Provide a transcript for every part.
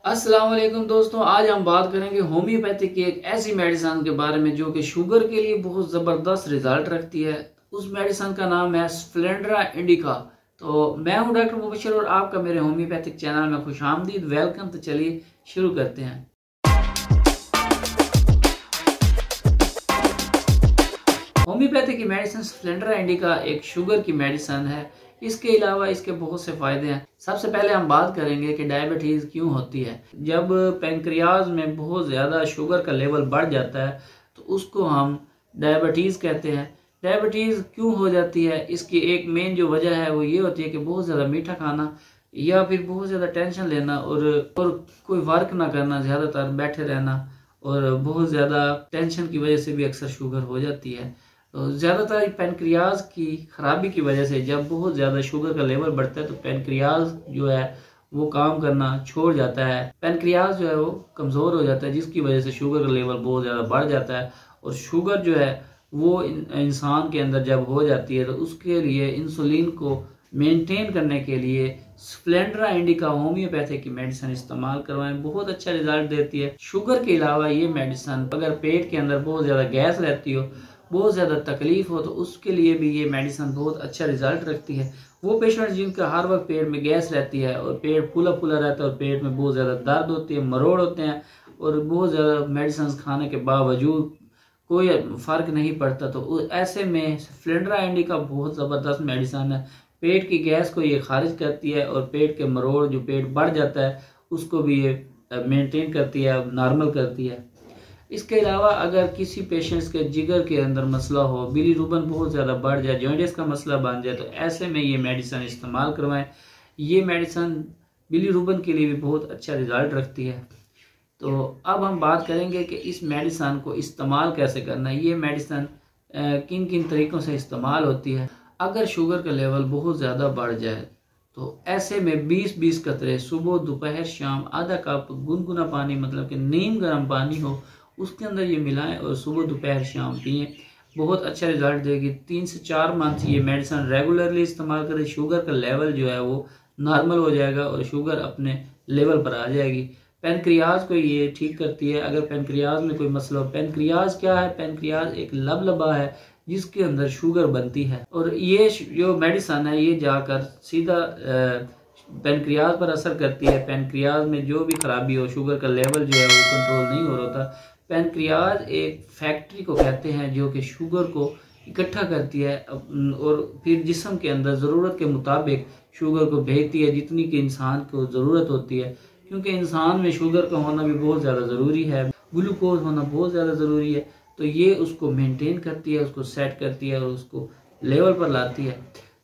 अस्सलाम वालेकुम दोस्तों, आज हम बात करेंगे होम्योपैथिक की एक ऐसी मेडिसिन के बारे में जो कि शुगर के लिए बहुत ज़बरदस्त रिजल्ट रखती है। उस मेडिसिन का नाम है स्प्लेंड्रा इंडिका। तो मैं हूं डॉक्टर मुबशर और आपका मेरे होम्योपैथिक चैनल में खुशामदीद, वेलकम। तो चलिए शुरू करते हैं। होम्योपैथिक की मेडिसिन स्प्लेंड्रा इंडिका एक शुगर की मेडिसिन है। इसके अलावा इसके बहुत से फायदे हैं। सबसे पहले हम बात करेंगे कि डायबिटीज क्यों होती है। जब पैंक्रियाज में बहुत ज्यादा शुगर का लेवल बढ़ जाता है तो उसको हम डायबिटीज कहते हैं। डायबिटीज क्यों हो जाती है, इसकी एक मेन जो वजह है वो ये होती है कि बहुत ज्यादा मीठा खाना या फिर बहुत ज्यादा टेंशन लेना और कोई वर्क ना करना, ज्यादातर बैठे रहना और बहुत ज्यादा टेंशन की वजह से भी अक्सर शुगर हो जाती है। तो ज़्यादातर पैनक्रियाज की खराबी की वजह से जब बहुत ज़्यादा शुगर का लेवल बढ़ता है तो पैनक्रियाज जो है वो काम करना छोड़ जाता है। पैनक्रियाज जो है वो कमज़ोर हो जाता है, जिसकी वजह से शुगर का लेवल बहुत ज़्यादा बढ़ जाता है। और शुगर जो है वो इंसान के अंदर जब हो जाती है तो उसके लिए इंसुलिन को मेंटेन करने के लिए स्प्लेंड्रा इंडिका होम्योपैथिक की मेडिसिन इस्तेमाल करवाएं, बहुत अच्छा रिजल्ट देती है। शुगर के अलावा ये मेडिसिन अगर पेट के अंदर बहुत ज़्यादा गैस रहती हो, बहुत ज़्यादा तकलीफ हो, तो उसके लिए भी ये मेडिसिन बहुत अच्छा रिजल्ट रखती है। वो पेशेंट जिनका हर वक्त पेट में गैस रहती है और पेट फूला फूला रहता है और पेट में बहुत ज़्यादा दर्द होती है, मरोड़ होते हैं और बहुत ज़्यादा मेडिसिन खाने के बावजूद कोई फ़र्क नहीं पड़ता, तो ऐसे में स्प्लेंड्रा इंडिका बहुत ज़बरदस्त मेडिसिन है। पेट की गैस को ये खारिज करती है और पेट के मरोड़ जो पेट बढ़ जाता है उसको भी ये मेंटेन करती है, नॉर्मल करती है। इसके अलावा अगर किसी पेशेंट्स के जिगर के अंदर मसला हो, बिलीरुबिन बहुत ज़्यादा बढ़ जाए, जॉन्डिस का मसला बन जाए, तो ऐसे में ये मेडिसिन इस्तेमाल करवाएं। ये मेडिसिन बिलीरुबिन के लिए भी बहुत अच्छा रिजल्ट रखती है। तो अब हम बात करेंगे कि इस मेडिसिन को इस्तेमाल कैसे करना है। ये मेडिसिन किन किन तरीक़ों से इस्तेमाल होती है। अगर शुगर का लेवल बहुत ज़्यादा बढ़ जाए तो ऐसे में 20-20 कतरे सुबह दोपहर शाम आधा कप गुनगुना पानी, मतलब कि नीम गर्म पानी हो, उसके अंदर ये मिलाएं और सुबह दोपहर शाम पिएं। बहुत अच्छा रिजल्ट देगी। 3 से 4 मंथ ये मेडिसिन रेगुलरली इस्तेमाल करें, शुगर का लेवल जो है वो नॉर्मल हो जाएगा और शुगर अपने लेवल पर आ जाएगी। पैनक्रियाज को ये ठीक करती है। अगर पैनक्रियाज में कोई मसला हो, पैनक्रियाज क्या है? पैनक्रियाज एक लबलबा है जिसके अंदर शुगर बनती है और ये जो मेडिसिन है ये जाकर सीधा पैनक्रियाज पर असर करती है। पैनक्रियाज में जो भी खराबी हो, शुगर का लेवल जो है वो कंट्रोल नहीं हो रहा। पैनक्रियाज एक फैक्ट्री को कहते हैं जो कि शुगर को इकट्ठा करती है और फिर जिस्म के अंदर ज़रूरत के मुताबिक शुगर को भेजती है जितनी कि इंसान को ज़रूरत होती है। क्योंकि इंसान में शुगर का होना भी बहुत ज़्यादा ज़रूरी है, ग्लूकोज होना बहुत ज़्यादा ज़रूरी है, तो ये उसको मेंटेन करती है, उसको सेट करती है और उसको लेवल पर लाती है।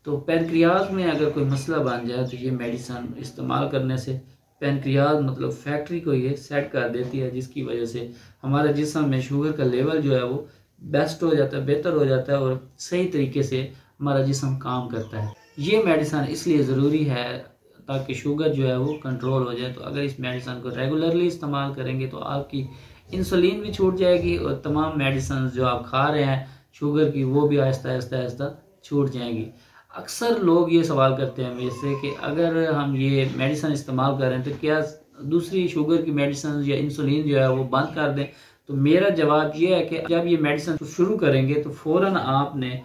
तो पैनक्रियाज में अगर कोई मसला बन जाए तो ये मेडिसिन इस्तेमाल करने से पैनक्रियाज मतलब फैक्ट्री को ये सेट कर देती है, जिसकी वजह से हमारे जिस्म में शुगर का लेवल जो है वो बेस्ट हो जाता है, बेहतर हो जाता है और सही तरीके से हमारा जिस्म काम करता है। ये मेडिसिन इसलिए ज़रूरी है ताकि शुगर जो है वो कंट्रोल हो जाए। तो अगर इस मेडिसिन को रेगुलरली इस्तेमाल करेंगे तो आपकी इंसुलिन भी छूट जाएगी और तमाम मेडिसिन जो आप खा रहे हैं शुगर की वो भी आहिस्ता आहिस्ता आहिस्ता छूट जाएंगी। अक्सर लोग ये सवाल करते हैं मेरे से कि अगर हम ये मेडिसिन इस्तेमाल कर रहे हैं तो क्या दूसरी शुगर की मेडिसिन या इंसुलिन जो है वो बंद कर दें। तो मेरा जवाब ये है कि जब ये मेडिसिन शुरू करेंगे तो फ़ौरन आपने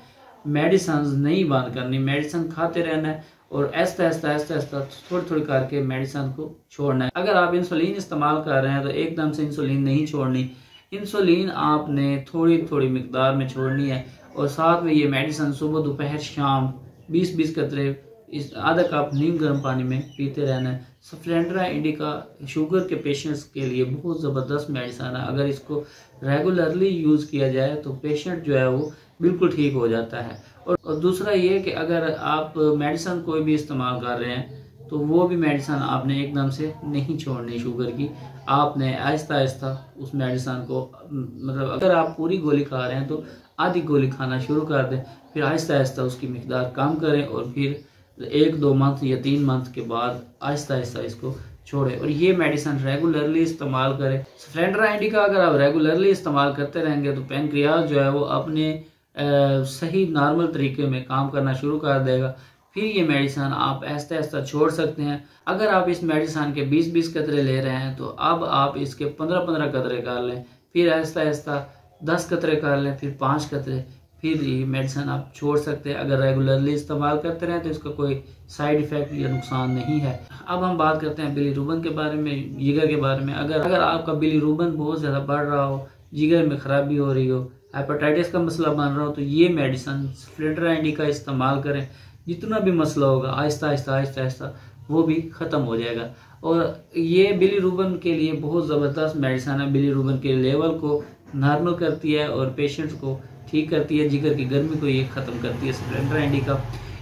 मेडिसिन नहीं बंद करनी, मेडिसिन खाते रहना है और आहिस्ता आहिस्ता आहिस्ता आहिस्ता थोड़ी थोड़ी करके मेडिसिन को छोड़ना है। अगर आप इंसुलिन इस्तेमाल कर रहे हैं तो एकदम से इंसुलिन नहीं छोड़नी, इंसुलिन आपने थोड़ी थोड़ी मिकदार में छोड़नी है और साथ में ये मेडिसिन सुबह दोपहर शाम 20-20 कतरे इस आधा कप नीम गर्म पानी में पीते रहना है। स्प्लेंड्रा इंडिका शुगर के पेशेंट्स के लिए बहुत ज़बरदस्त मेडिसिन है। अगर इसको रेगुलरली यूज़ किया जाए तो पेशेंट जो है वो बिल्कुल ठीक हो जाता है। और दूसरा ये कि अगर आप मेडिसिन कोई भी इस्तेमाल कर रहे हैं तो वो भी मेडिसिन आपने एकदम से नहीं छोड़नी शुगर की, आपने आहिस्ता आहिस्ता उस मेडिसिन को मतलब अगर आप पूरी गोली खा रहे हैं तो आधी गोली खाना शुरू कर दें, फिर आहिस्ता आहिस्ता उसकी मिकदार कम करें और फिर 1-2 मंथ या 3 मंथ के बाद आहिस्ता आहिस्ता इसको छोड़ें और ये मेडिसिन रेगुलरली इस्तेमाल करें। स्प्लेंड्रा इंडिका अगर आप रेगुलरली इस्तेमाल करते रहेंगे तो पैनक्रियाज जो है वो अपने सही नॉर्मल तरीके में काम करना शुरू कर देगा। फिर ये मेडिसिन आप आहिस्ता आहिस्ता छोड़ सकते हैं। अगर आप इस मेडिसिन के 20-20 कतरे ले रहे हैं तो अब आप इसके 15-15 कतरे कर लें, फिर आहिस्ता आहिस्ता 10 कतरे कर लें, फिर 5 कतरे, फिर ये मेडिसिन आप छोड़ सकते हैं। अगर रेगुलरली इस्तेमाल करते रहें तो इसका कोई साइड इफ़ेक्ट या नुकसान नहीं है। अब हम बात करते हैं बिलीरुबिन के बारे में, जिगर के बारे में। अगर आपका बिलीरुबिन बहुत ज़्यादा बढ़ रहा हो, जिगर में ख़राबी हो रही हो, हेपेटाइटिस का मसला बन रहा हो, तो ये मेडिसिन स्प्लेंडरा इंडिका इस्तेमाल करें। जितना भी मसला होगा आहिस्ता आहिस्ता वो भी ख़त्म हो जाएगा। और ये बिलीरुबिन के लिए बहुत ज़बरदस्त मेडिसिन है। बिलीरुबिन के लेवल को नॉर्मल करती है और पेशेंट्स को ठीक करती है, जिगर की गर्मी को ये ख़त्म करती है स्प्लेंडरा इंडिका।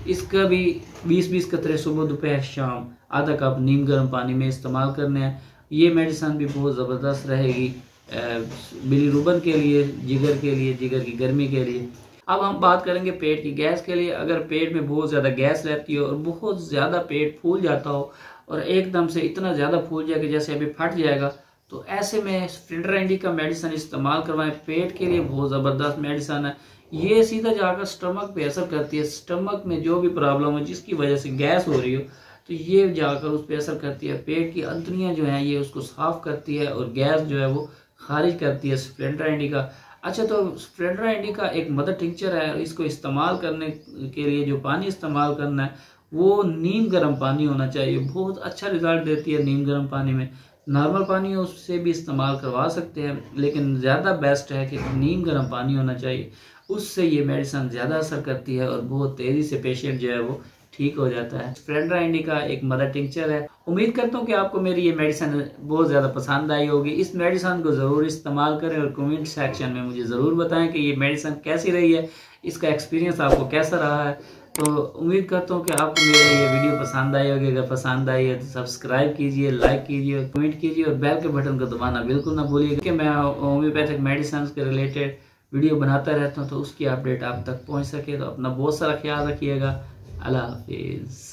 इसका भी 20-20 कतरे सुबह दोपहर शाम आधा कप नीम गर्म पानी में इस्तेमाल करने हैं। ये मेडिसिन भी बहुत ज़बरदस्त रहेगी बिलीरुबिन के लिए, जिगर के लिए, जिगर की गर्मी के लिए। अब हम बात करेंगे पेट की गैस के लिए। अगर पेट में बहुत ज़्यादा गैस रहती हो और बहुत ज़्यादा पेट फूल जाता हो और एकदम से इतना ज़्यादा फूल जाए कि जैसे अभी फट जाएगा, तो ऐसे में स्प्लेंडरा इंडिका मेडिसिन इस्तेमाल करवाएं। पेट के लिए बहुत ज़बरदस्त मेडिसिन है। ये सीधा जाकर स्टमक पे असर करती है। स्टमक में जो भी प्रॉब्लम हो जिसकी वजह से गैस हो रही हो, तो ये जाकर उस पर असर करती है। पेट की अंतड़ियाँ जो हैं ये उसको साफ करती है और गैस जो है वो खारिज करती है स्प्लेंडरा इंडिका। अच्छा, तो स्प्लेंडरा इंडिका एक मदर टिंचर है। इसको इस्तेमाल करने के लिए जो पानी इस्तेमाल करना है वो नीम गर्म पानी होना चाहिए। बहुत अच्छा रिजल्ट देती है नीम गर्म पानी में। नॉर्मल पानी है उससे भी इस्तेमाल करवा सकते हैं, लेकिन ज़्यादा बेस्ट है कि नीम गर्म पानी होना चाहिए। उससे ये मेडिसिन ज़्यादा असर करती है और बहुत तेज़ी से पेशेंट जो है वो ठीक हो जाता है। स्प्लेंडरा इंडिका एक मदर टिंचर है। उम्मीद करता हूँ कि आपको मेरी ये मेडिसिन बहुत ज़्यादा पसंद आई होगी। इस मेडिसिन को ज़रूर इस्तेमाल करें और कमेंट सेक्शन में मुझे ज़रूर बताएं कि ये मेडिसिन कैसी रही है, इसका एक्सपीरियंस आपको कैसा रहा है। तो उम्मीद करता हूँ कि आपको मेरी ये वीडियो पसंद आई होगी। अगर पसंद आई है तो सब्सक्राइब कीजिए, लाइक कीजिए, कमेंट कीजिए और बेल के बटन को दबाना बिल्कुल ना भूलिएगा कि मैं होम्योपैथिक मेडिसिन के रिलेटेड वीडियो बनाता रहता हूँ, तो उसकी अपडेट आप तक पहुँच सके। तो अपना बहुत सारा ख्याल रखिएगा। अल्लाह हाफिज़।